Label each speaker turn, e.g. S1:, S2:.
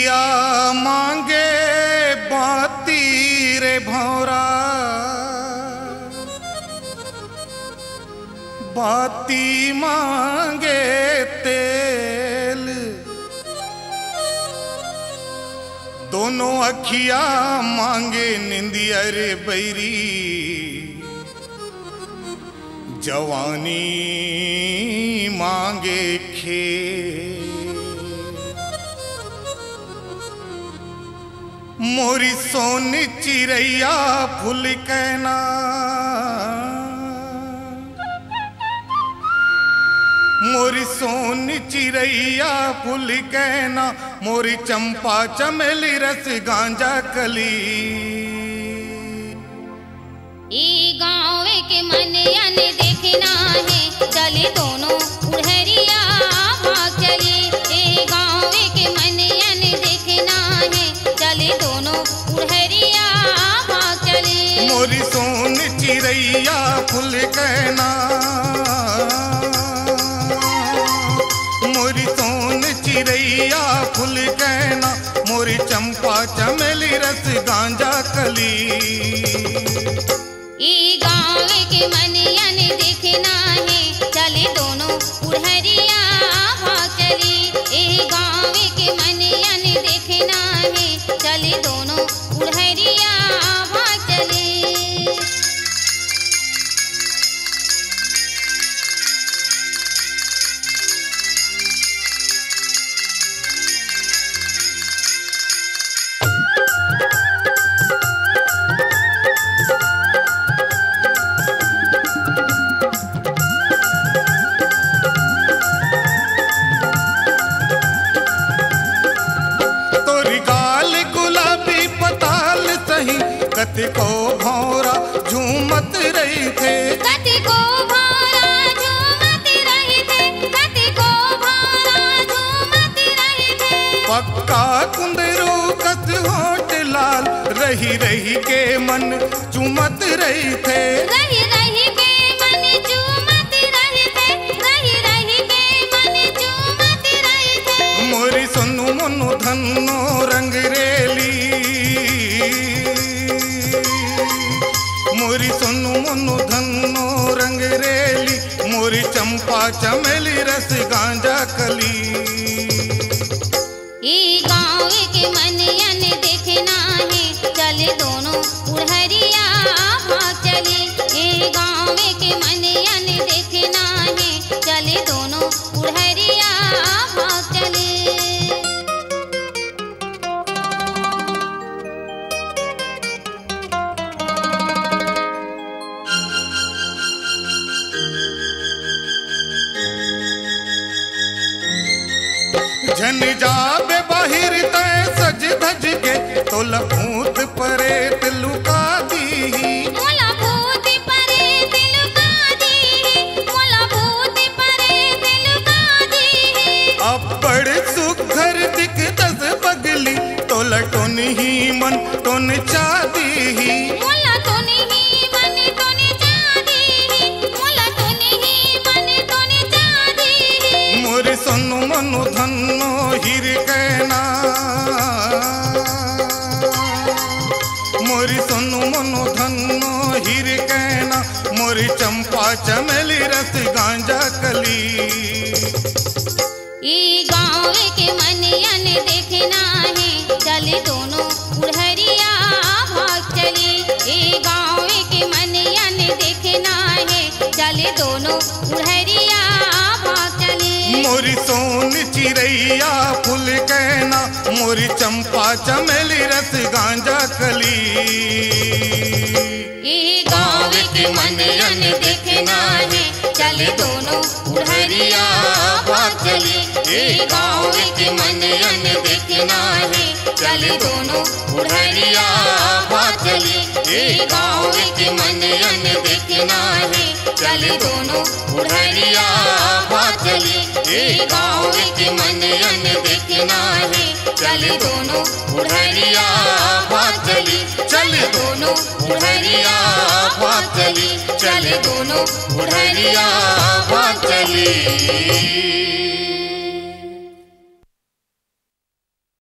S1: अखिया मांगे बाती रे भौरा, बाती मांगे तेल। दोनों अखिया मांगे निंदिया रे बैरी, जवानी मांगे खेल। मोरी सोनी चिरैया फूल कहना, मोरी सोनी चिरैया फूल कहना, मोरी चंपा चमेली रस गांजा कली।
S2: ई गाँव के मनयन देखना है, चले दोनों उड़हरिया भाग चली। ई गाँव के मनयन देखना है, चले दोनों उड़हरिया भाग चली।
S1: मोरी सोन चिरैया फूल कहना, मोरी सोन चिरैया फूल कहना, मोरी चंपा चमेली रस गांजा कली।
S2: ई गाँव के मनयन देखना है, चले दोनों उड़हरिया भाग चली। ई गाँव के मनयन देखना है, चले दोनों उड़हरिया भाग चली।
S1: कति को भौरा झूमत रही थे,
S2: कति को भौरा झूमत रही थे, कति को भौरा झूमत रही थे।
S1: पक्का कुंदरू कस होठ लाल, रही रही के मन चूमत रही थे,
S2: रही रही के मन चूमत रही थे, रही रही के मन चूमत रही थे।
S1: मोरी सोनू मोनू धनो रंग रेली, मोरी सोनू मोनू धनो रंग रेली, मोरी चंपा चमेली रस गांजा कली।
S2: ई गाँव के मनयन देखना है, चले दोनों उड़हरिया भाग चली। ई गाँव के मनयन देखना है, चले दोनों उड़हरिया भाग चली।
S1: झन जाबे बाहिर तय सज धज के, तो लभूत परे लुका दी।
S2: मोला भूत परे लुका दी, मोला भूत परे लुका दी।
S1: अब बड़े सुघर दिख दस बगली, तो लटोन ही मन तोन चादी।
S2: मोला तो नहीं मन तोने चादी, मोला तो नहीं मन तोने चादी।
S1: मोरे सोनू मनु धनो हीर कहना, मोरी सोनू मनु धनो हीर कहना, मोरी चंपा चमेली रस गांजा कली।
S2: ई गाँव के मनयन देखना है, चले दोनों उड़हरिया भाग चली। ई गाँव के मनयन देखना है, चले दोनों उड़हरिया भाग चली।
S1: मोरी सोन चिरैया फूल कहना, मोरी चंपा चमेली रस गांजा कली।
S2: ई गाँव के मनयन देखना है, चले दोनों उड़हरिया भाग चली। ई गाँव के मनयन देखना है, चले दोनों उड़हरिया भाग चली। ई गाँव के मनयन देखना है, चले दोनों उड़हरिया भाग चली। ई गाँव के मनयन देखना है, चले दोनों उड़हरिया भाग चली। चले दोनों उड़हरिया भाग चली, चले दोनों उड़हरिया भाग चली।